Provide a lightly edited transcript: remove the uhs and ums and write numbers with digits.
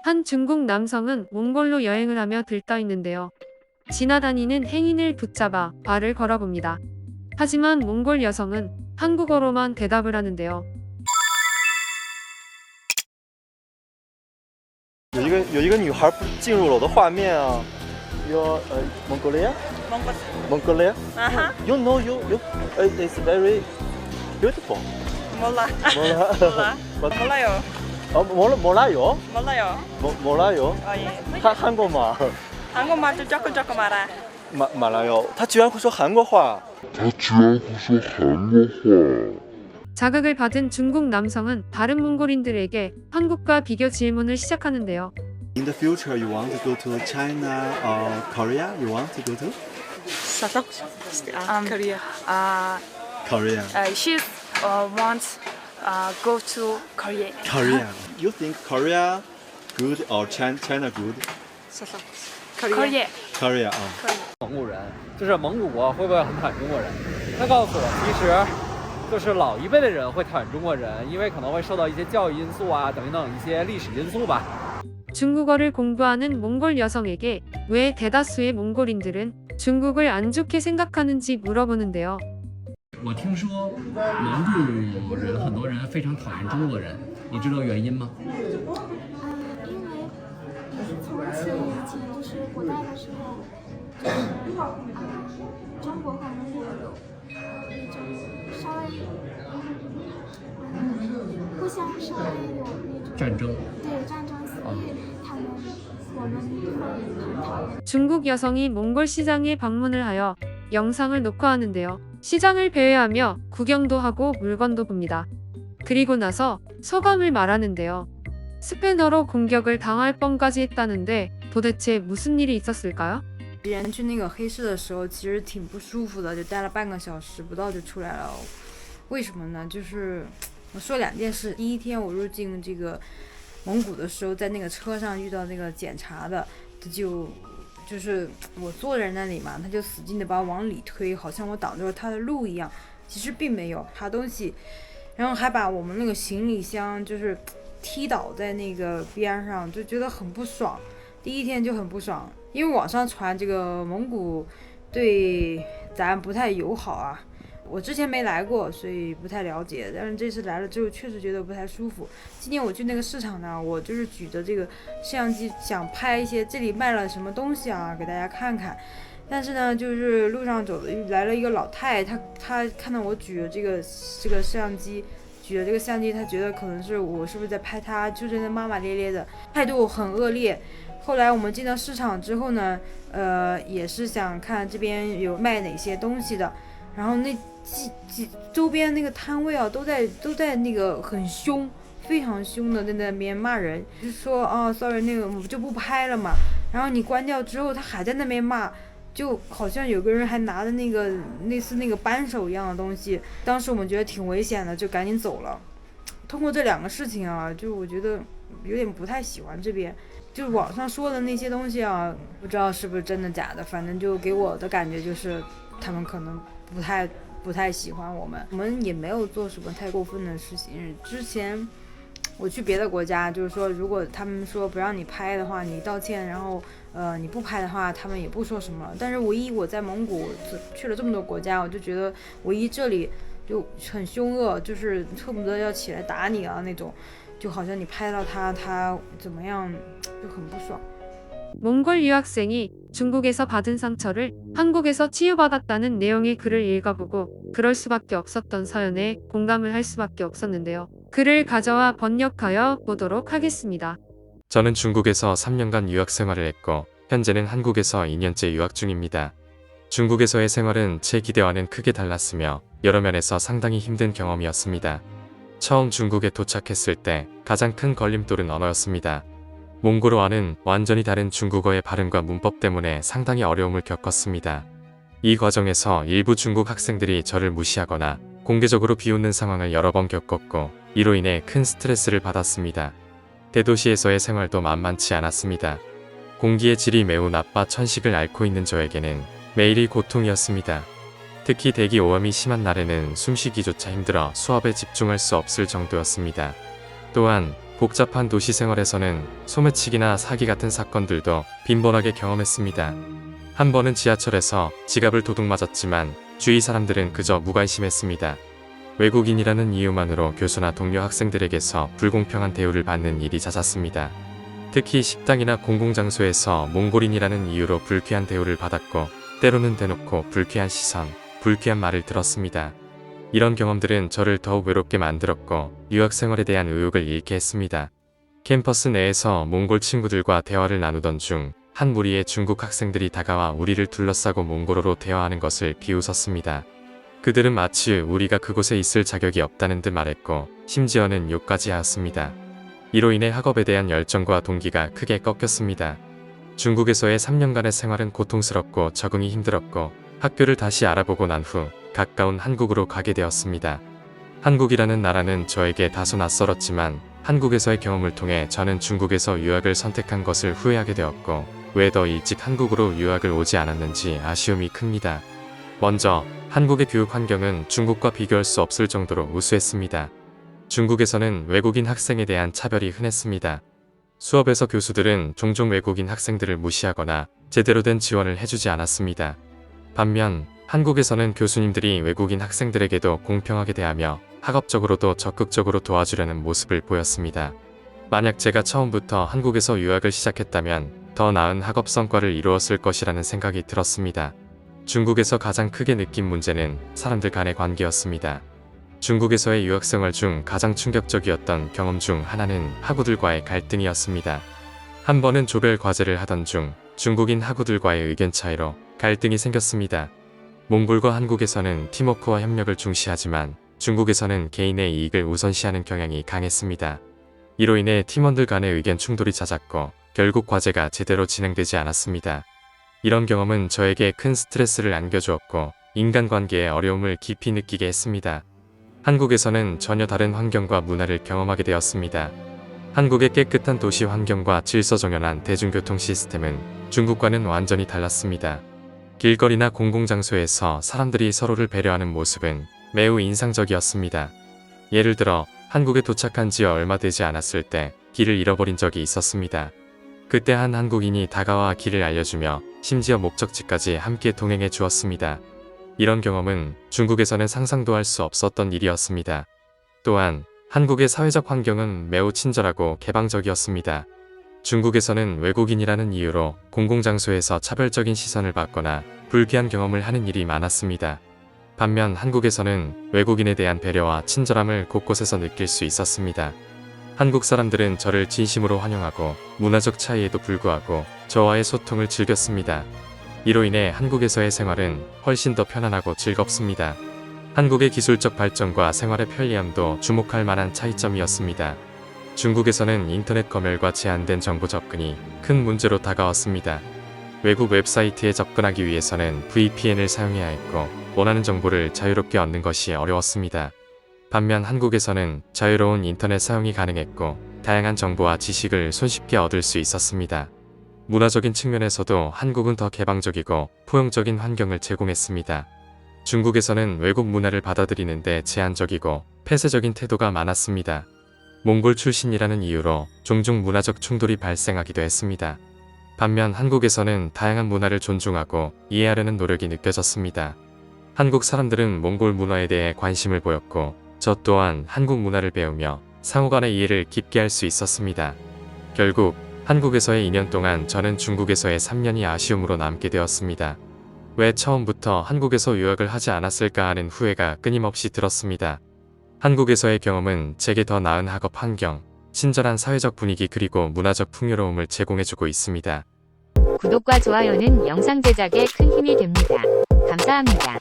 한 중국 남성은 몽골로 여행을 하며 들떠 있는데요. 지나다니는 행인을 붙잡아 말을 걸어봅니다. 하지만 몽골 여성은 한국어로만 대답을 하는데요. 有一个女孩不是进入了我的画面啊，Your Mongolia? Mongolia? You know you it's very beautiful. 몰라. 몰라. 몰라요. 몰라요? 몰라요. 몰라요? 예. 한국말 한국말도 조금 알아. 말아요. 他居然会说韩国话. 자극을 받은 중국 남성은 다른 몽골인들에게 한국과 비교 질문을 시작하는데요. In the future, you want to go to China or Korea? You want to go to Korea. Korea? She wants go to Korea. Korea. You think Korea good or China good? Korea. Korea. 蒙古人，就是蒙古国会不会很讨厌中国人？他告诉我，其实就是老一辈的人会讨厌中国人，因为可能会受到一些教育因素啊，等等一些历史因素吧。 중국어를 공부하는 몽골 여성에게 왜 대다수의 몽골인들은 중국을 안 좋게 생각하는지 물어보는데요. 我听说蒙古人很多人非常讨厌中国人，你知道原因吗？因为从前以前就是古代的时候，中国和蒙古有那种稍微互相稍微有那种战争。对战争，所以我们会很讨厌。 중국 여성이 몽골 시장에 방문을 하여 영상을 녹화하는데요. 시장을 배회하며 구경도 하고 물건도 봅니다. 그리고 나서 소감을 말하는데요. 스패너로 공격을 당할 뻔까지 했다는데 도대체 무슨 일이 있었을까요? 人去那个黑市的时候，其实挺不舒服的，就待了半个小时不到就出来了。为什么呢？就是我说两件事。第一天我入境这个蒙古的时候，在那个车上遇到那个检查的，就是我坐在那里嘛，他就使劲的把我往里推，好像我挡住了他的路一样。其实并没有查东西，然后还把我们那个行李箱就是踢倒在那个边上，就觉得很不爽。第一天就很不爽，因为网上传这个蒙古对咱不太友好啊。我之前没来过，所以不太了解，但是这次来了之后确实觉得不太舒服。今天我去那个市场呢，我就是举着这个摄像机想拍一些这里卖了什么东西啊，给大家看看。但是呢，就是路上走的来了一个老太，她看到我举着这个摄像机，她觉得可能是我是不是在拍她，就是那骂骂咧咧的态度很恶劣。后来我们进到市场之后呢，也是想看这边有卖哪些东西的，然后那周边那个摊位啊，都在那个很凶，非常凶的在那边骂人，就说哦 ，sorry， 那个我就不拍了嘛。然后你关掉之后，他还在那边骂，就好像有个人还拿着那个类似那个扳手一样的东西。当时我们觉得挺危险的，就赶紧走了。通过这两个事情啊，就我觉得有点不太喜欢这边。就是网上说的那些东西啊，不知道是不是真的假的，反正就给我的感觉就是他们可能不太喜欢我们。我们也没有做什么太过分的事情。之前我去别的国家，就是说如果他们说不让你拍的话，你道歉，然后你不拍的话，他们也不说什么。但是唯一我在蒙古去了这么多国家，我就觉得唯一这里就很凶恶，就是恨不得要起来打你啊那种。 就好像你拍到他怎么样就很不爽。 몽골 유학생이 중국에서 받은 상처를 한국에서 치유받았다는 내용의 글을 읽어보고 그럴 수밖에 없었던 사연에 공감을 할 수밖에 없었는데요. 글을 가져와 번역하여 보도록 하겠습니다. 저는 중국에서 3년간 유학 생활을 했고 현재는 한국에서 2년째 유학 중입니다. 중국에서의 생활은 제 기대와는 크게 달랐으며 여러 면에서 상당히 힘든 경험이었습니다. 처음 중국에 도착했을 때 가장 큰 걸림돌은 언어였습니다. 몽골어와는 완전히 다른 중국어의 발음과 문법 때문에 상당히 어려움을 겪었습니다. 이 과정에서 일부 중국 학생들이 저를 무시하거나 공개적으로 비웃는 상황을 여러 번 겪었고 이로 인해 큰 스트레스를 받았습니다. 대도시에서의 생활도 만만치 않았습니다. 공기의 질이 매우 나빠 천식을 앓고 있는 저에게는 매일이 고통이었습니다. 특히 대기 오염이 심한 날에는 숨쉬기조차 힘들어 수업에 집중할 수 없을 정도였습니다. 또한 복잡한 도시 생활에서는 소매치기나 사기 같은 사건들도 빈번하게 경험했습니다. 한 번은 지하철에서 지갑을 도둑 맞았지만 주위 사람들은 그저 무관심했습니다. 외국인이라는 이유만으로 교수나 동료 학생들에게서 불공평한 대우를 받는 일이 잦았습니다. 특히 식당이나 공공장소에서 몽골인이라는 이유로 불쾌한 대우를 받았고 때로는 대놓고 불쾌한 시선, 불쾌한 말을 들었습니다. 이런 경험들은 저를 더욱 외롭게 만들었고 유학 생활에 대한 의욕을 잃게 했습니다. 캠퍼스 내에서 몽골 친구들과 대화를 나누던 중 한 무리의 중국 학생들이 다가와 우리를 둘러싸고 몽골어로 대화하는 것을 비웃었습니다. 그들은 마치 우리가 그곳에 있을 자격이 없다는 듯 말했고 심지어는 욕까지 하였습니다. 이로 인해 학업에 대한 열정과 동기가 크게 꺾였습니다. 중국에서의 3년간의 생활은 고통스럽고 적응이 힘들었고 학교를 다시 알아보고 난 후 가까운 한국으로 가게 되었습니다. 한국이라는 나라는 저에게 다소 낯설었지만 한국에서의 경험을 통해 저는 중국에서 유학을 선택한 것을 후회하게 되었고 왜 더 일찍 한국으로 유학을 오지 않았는지 아쉬움이 큽니다. 먼저 한국의 교육 환경은 중국과 비교할 수 없을 정도로 우수했습니다. 중국에서는 외국인 학생에 대한 차별이 흔했습니다. 수업에서 교수들은 종종 외국인 학생들을 무시하거나 제대로 된 지원을 해주지 않았습니다. 반면 한국에서는 교수님들이 외국인 학생들에게도 공평하게 대하며 학업적으로도 적극적으로 도와주려는 모습을 보였습니다. 만약 제가 처음부터 한국에서 유학을 시작했다면 더 나은 학업 성과를 이루었을 것이라는 생각이 들었습니다. 중국에서 가장 크게 느낀 문제는 사람들 간의 관계였습니다. 중국에서의 유학생활 중 가장 충격적이었던 경험 중 하나는 학우들과의 갈등이었습니다. 한 번은 조별 과제를 하던 중 중국인 학우들과의 의견 차이로 갈등이 생겼습니다. 몽골과 한국에서는 팀워크와 협력을 중시하지만 중국에서는 개인의 이익을 우선시하는 경향이 강했습니다. 이로 인해 팀원들 간의 의견 충돌이 잦았고 결국 과제가 제대로 진행되지 않았습니다. 이런 경험은 저에게 큰 스트레스를 안겨주었고 인간관계의 어려움을 깊이 느끼게 했습니다. 한국에서는 전혀 다른 환경과 문화를 경험하게 되었습니다. 한국의 깨끗한 도시 환경과 질서정연한 대중교통 시스템은 중국과는 완전히 달랐습니다. 길거리나 공공장소에서 사람들이 서로를 배려하는 모습은 매우 인상적이었습니다. 예를 들어 한국에 도착한 지 얼마 되지 않았을 때 길을 잃어버린 적이 있었습니다. 그때 한 한국인이 다가와 길을 알려주며 심지어 목적지까지 함께 동행해 주었습니다. 이런 경험은 중국에서는 상상도 할 수 없었던 일이었습니다. 또한 한국의 사회적 환경은 매우 친절하고 개방적이었습니다. 중국에서는 외국인이라는 이유로 공공장소에서 차별적인 시선을 받거나 불쾌한 경험을 하는 일이 많았습니다. 반면 한국에서는 외국인에 대한 배려와 친절함을 곳곳에서 느낄 수 있었습니다. 한국 사람들은 저를 진심으로 환영하고 문화적 차이에도 불구하고 저와의 소통을 즐겼습니다. 이로 인해 한국에서의 생활은 훨씬 더 편안하고 즐겁습니다. 한국의 기술적 발전과 생활의 편리함도 주목할 만한 차이점이었습니다. 중국에서는 인터넷 검열과 제한된 정보 접근이 큰 문제로 다가왔습니다. 외국 웹사이트에 접근하기 위해서는 VPN을 사용해야 했고 원하는 정보를 자유롭게 얻는 것이 어려웠습니다. 반면 한국에서는 자유로운 인터넷 사용이 가능했고 다양한 정보와 지식을 손쉽게 얻을 수 있었습니다. 문화적인 측면에서도 한국은 더 개방적이고 포용적인 환경을 제공했습니다. 중국에서는 외국 문화를 받아들이는데 제한적이고 폐쇄적인 태도가 많았습니다. 몽골 출신이라는 이유로 종종 문화적 충돌이 발생하기도 했습니다. 반면 한국에서는 다양한 문화를 존중하고 이해하려는 노력이 느껴졌습니다. 한국 사람들은 몽골 문화에 대해 관심을 보였고 저 또한 한국 문화를 배우며 상호 간의 이해를 깊게 할 수 있었습니다. 결국 한국에서의 2년 동안 저는 중국에서의 3년이 아쉬움으로 남게 되었습니다. 왜 처음부터 한국에서 유학을 하지 않았을까 하는 후회가 끊임없이 들었습니다. 한국에서의 경험은 제게 더 나은 학업 환경, 친절한 사회적 분위기 그리고 문화적 풍요로움을 제공해주고 있습니다. 구독과 좋아요는 영상 제작에 큰 힘이 됩니다. 감사합니다.